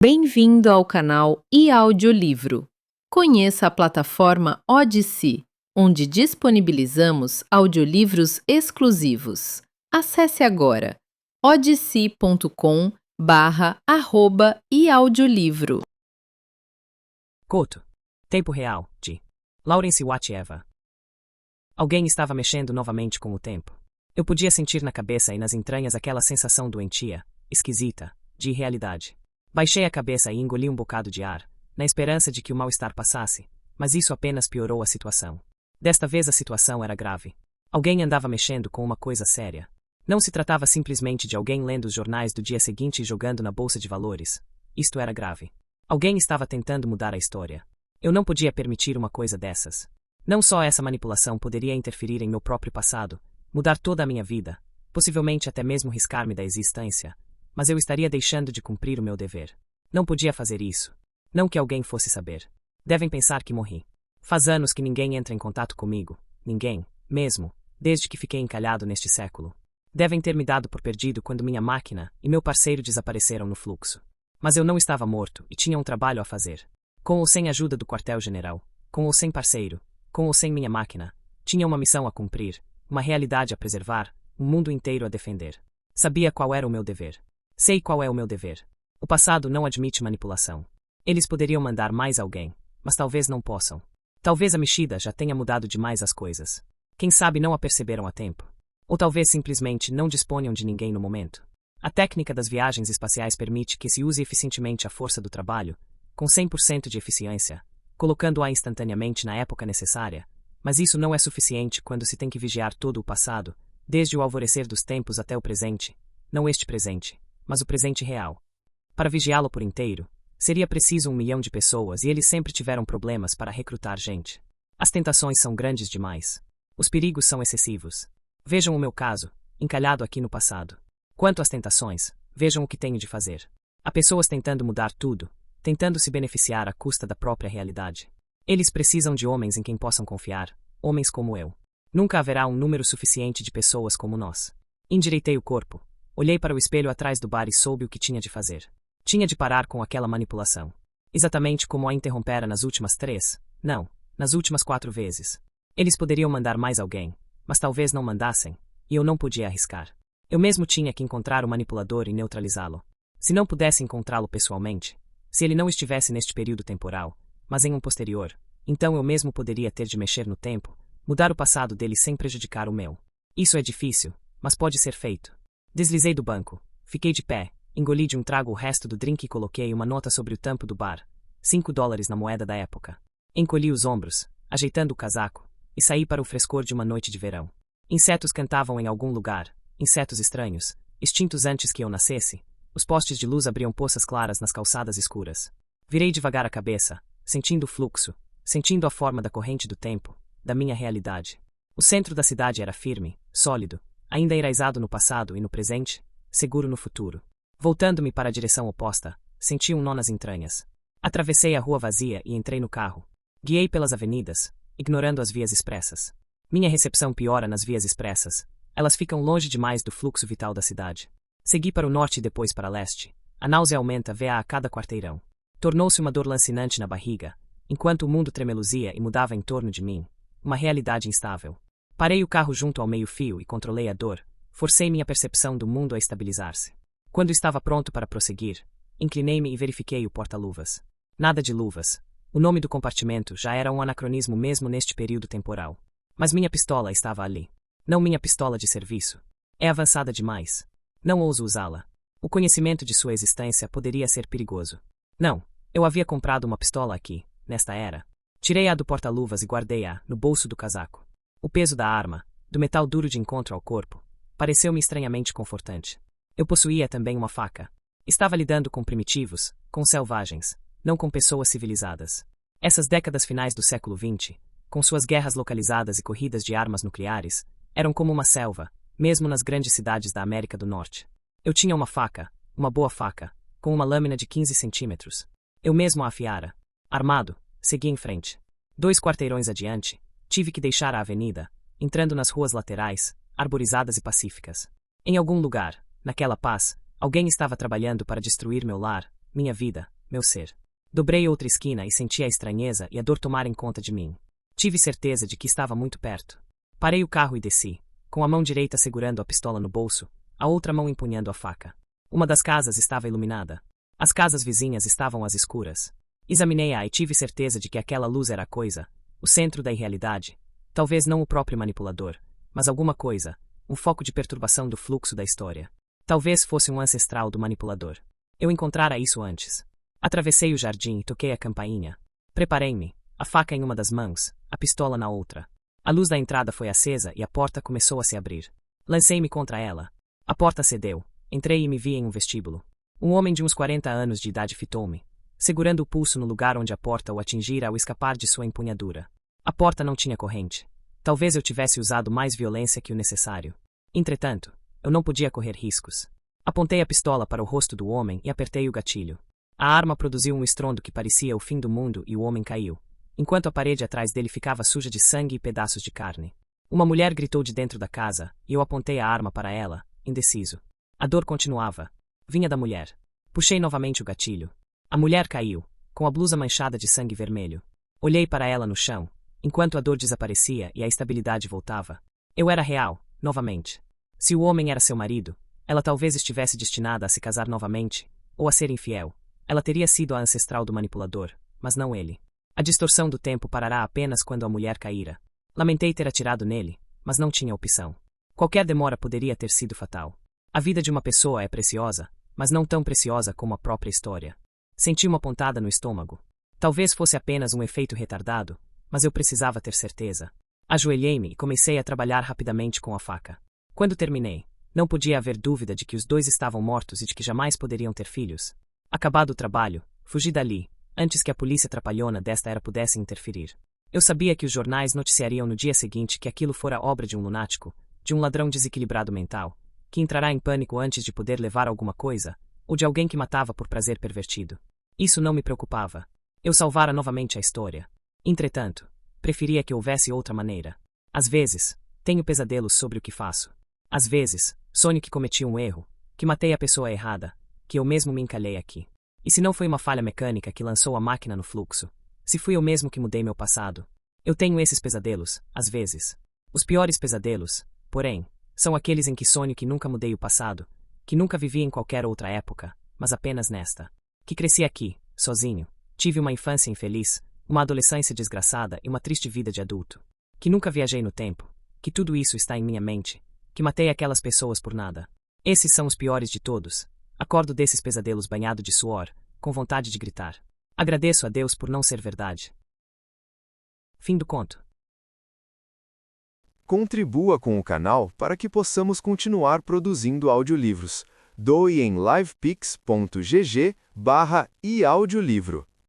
Bem-vindo ao canal e-audiolivro. Conheça a plataforma Odyssey, onde disponibilizamos audiolivros exclusivos. Acesse agora odyssey.com/e-audiolivro. Koto. Tempo real, de Lawrence Watieva. Alguém estava mexendo novamente com o tempo. Eu podia sentir na cabeça e nas entranhas aquela sensação doentia, esquisita, de irrealidade. Baixei a cabeça e engoli um bocado de ar, na esperança de que o mal-estar passasse, mas isso apenas piorou a situação. Desta vez a situação era grave. Alguém andava mexendo com uma coisa séria. Não se tratava simplesmente de alguém lendo os jornais do dia seguinte e jogando na bolsa de valores. Isto era grave. Alguém estava tentando mudar a história. Eu não podia permitir uma coisa dessas. Não só essa manipulação poderia interferir em meu próprio passado, mudar toda a minha vida, possivelmente até mesmo riscar-me da existência, mas eu estaria deixando de cumprir o meu dever. Não podia fazer isso. Não que alguém fosse saber. Devem pensar que morri. Faz anos que ninguém entra em contato comigo. Ninguém, mesmo, desde que fiquei encalhado neste século. Devem ter me dado por perdido quando minha máquina e meu parceiro desapareceram no fluxo. Mas eu não estava morto e tinha um trabalho a fazer. Com ou sem ajuda do quartel-general, com ou sem parceiro, com ou sem minha máquina, tinha uma missão a cumprir, uma realidade a preservar, um mundo inteiro a defender. Sabia qual era o meu dever. Sei qual é o meu dever. O passado não admite manipulação. Eles poderiam mandar mais alguém, mas talvez não possam. Talvez a mexida já tenha mudado demais as coisas. Quem sabe não a perceberam a tempo. Ou talvez simplesmente não disponham de ninguém no momento. A técnica das viagens espaciais permite que se use eficientemente a força do trabalho, com 100% de eficiência, colocando-a instantaneamente na época necessária, mas isso não é suficiente quando se tem que vigiar todo o passado, desde o alvorecer dos tempos até o presente, não este presente, mas o presente real. Para vigiá-lo por inteiro, seria preciso 1 milhão de pessoas e eles sempre tiveram problemas para recrutar gente. As tentações são grandes demais. Os perigos são excessivos. Vejam o meu caso, encalhado aqui no passado. Quanto às tentações, vejam o que tenho de fazer. Há pessoas tentando mudar tudo, tentando se beneficiar à custa da própria realidade. Eles precisam de homens em quem possam confiar, homens como eu. Nunca haverá um número suficiente de pessoas como nós. Endireitei o corpo. Olhei para o espelho atrás do bar e soube o que tinha de fazer. Tinha de parar com aquela manipulação. Exatamente como a interrompera nas últimas 3, não, nas últimas 4 vezes. Eles poderiam mandar mais alguém, mas talvez não mandassem, e eu não podia arriscar. Eu mesmo tinha que encontrar o manipulador e neutralizá-lo. Se não pudesse encontrá-lo pessoalmente, se ele não estivesse neste período temporal, mas em um posterior, então eu mesmo poderia ter de mexer no tempo, mudar o passado dele sem prejudicar o meu. Isso é difícil, mas pode ser feito. Deslizei do banco, fiquei de pé, engoli de um trago o resto do drink e coloquei uma nota sobre o tampo do bar, $5 na moeda da época. Encolhi os ombros, ajeitando o casaco, e saí para o frescor de uma noite de verão. Insetos cantavam em algum lugar, insetos estranhos, extintos antes que eu nascesse. Os postes de luz abriam poças claras nas calçadas escuras. Virei devagar a cabeça, sentindo o fluxo, sentindo a forma da corrente do tempo, da minha realidade. O centro da cidade era firme, sólido, ainda enraizado no passado e no presente, seguro no futuro. Voltando-me para a direção oposta, senti um nó nas entranhas. Atravessei a rua vazia e entrei no carro. Guiei pelas avenidas, ignorando as vias expressas. Minha recepção piora nas vias expressas. Elas ficam longe demais do fluxo vital da cidade. Segui para o norte e depois para leste. A náusea aumenta a cada quarteirão. Tornou-se uma dor lancinante na barriga, enquanto o mundo tremeluzia e mudava em torno de mim. Uma realidade instável. Parei o carro junto ao meio-fio e controlei a dor. Forcei minha percepção do mundo a estabilizar-se. Quando estava pronto para prosseguir, inclinei-me e verifiquei o porta-luvas. Nada de luvas. O nome do compartimento já era um anacronismo mesmo neste período temporal. Mas minha pistola estava ali. Não minha pistola de serviço. É avançada demais. Não ouso usá-la. O conhecimento de sua existência poderia ser perigoso. Não, eu havia comprado uma pistola aqui, nesta era. Tirei-a do porta-luvas e guardei-a no bolso do casaco. O peso da arma, do metal duro de encontro ao corpo, pareceu-me estranhamente confortante. Eu possuía também uma faca. Estava lidando com primitivos, com selvagens, não com pessoas civilizadas. Essas décadas finais do século XX, com suas guerras localizadas e corridas de armas nucleares, eram como uma selva, mesmo nas grandes cidades da América do Norte. Eu tinha uma faca, uma boa faca, com uma lâmina de 15 centímetros. Eu mesmo a afiara. Armado, segui em frente. 2 quarteirões adiante, tive que deixar a avenida, entrando nas ruas laterais, arborizadas e pacíficas. Em algum lugar, naquela paz, alguém estava trabalhando para destruir meu lar, minha vida, meu ser. Dobrei outra esquina e senti a estranheza e a dor tomarem conta de mim. Tive certeza de que estava muito perto. Parei o carro e desci, com a mão direita segurando a pistola no bolso, a outra mão empunhando a faca. Uma das casas estava iluminada. As casas vizinhas estavam às escuras. Examinei-a e tive certeza de que aquela luz era a coisa, o centro da irrealidade. Talvez não o próprio manipulador, mas alguma coisa, um foco de perturbação do fluxo da história. Talvez fosse um ancestral do manipulador. Eu encontrara isso antes. Atravessei o jardim e toquei a campainha. Preparei-me, a faca em uma das mãos, a pistola na outra. A luz da entrada foi acesa e a porta começou a se abrir. Lancei-me contra ela. A porta cedeu. Entrei e me vi em um vestíbulo. Um homem de uns 40 anos de idade fitou-me, segurando o pulso no lugar onde a porta o atingira ao escapar de sua empunhadura. A porta não tinha corrente. Talvez eu tivesse usado mais violência que o necessário. Entretanto, eu não podia correr riscos. Apontei a pistola para o rosto do homem e apertei o gatilho. A arma produziu um estrondo que parecia o fim do mundo e o homem caiu, enquanto a parede atrás dele ficava suja de sangue e pedaços de carne. Uma mulher gritou de dentro da casa, e eu apontei a arma para ela, indeciso. A dor continuava. Vinha da mulher. Puxei novamente o gatilho. A mulher caiu, com a blusa manchada de sangue vermelho. Olhei para ela no chão, enquanto a dor desaparecia e a estabilidade voltava. Eu era real, novamente. Se o homem era seu marido, ela talvez estivesse destinada a se casar novamente, ou a ser infiel. Ela teria sido a ancestral do manipulador, mas não ele. A distorção do tempo parará apenas quando a mulher caíra. Lamentei ter atirado nele, mas não tinha opção. Qualquer demora poderia ter sido fatal. A vida de uma pessoa é preciosa, mas não tão preciosa como a própria história. Senti uma pontada no estômago. Talvez fosse apenas um efeito retardado, mas eu precisava ter certeza. Ajoelhei-me e comecei a trabalhar rapidamente com a faca. Quando terminei, não podia haver dúvida de que os dois estavam mortos e de que jamais poderiam ter filhos. Acabado o trabalho, fugi dali, antes que a polícia trapalhona desta era pudesse interferir. Eu sabia que os jornais noticiariam no dia seguinte que aquilo fora obra de um lunático, de um ladrão desequilibrado mental, que entrará em pânico antes de poder levar alguma coisa, ou de alguém que matava por prazer pervertido. Isso não me preocupava. Eu salvara novamente a história. Entretanto, preferia que houvesse outra maneira. Às vezes, tenho pesadelos sobre o que faço. Às vezes, sonho que cometi um erro, que matei a pessoa errada, que eu mesmo me encalhei aqui. E se não foi uma falha mecânica que lançou a máquina no fluxo? Se fui eu mesmo que mudei meu passado? Eu tenho esses pesadelos, às vezes. Os piores pesadelos, porém, são aqueles em que sonho que nunca mudei o passado, que nunca vivi em qualquer outra época, mas apenas nesta. Que cresci aqui, sozinho, tive uma infância infeliz, uma adolescência desgraçada e uma triste vida de adulto. Que nunca viajei no tempo, que tudo isso está em minha mente, que matei aquelas pessoas por nada. Esses são os piores de todos. Acordo desses pesadelos banhado de suor, com vontade de gritar. Agradeço a Deus por não ser verdade. Fim do conto. Contribua com o canal para que possamos continuar produzindo audiolivros. Doe em livepix.gg/eaudiolivro.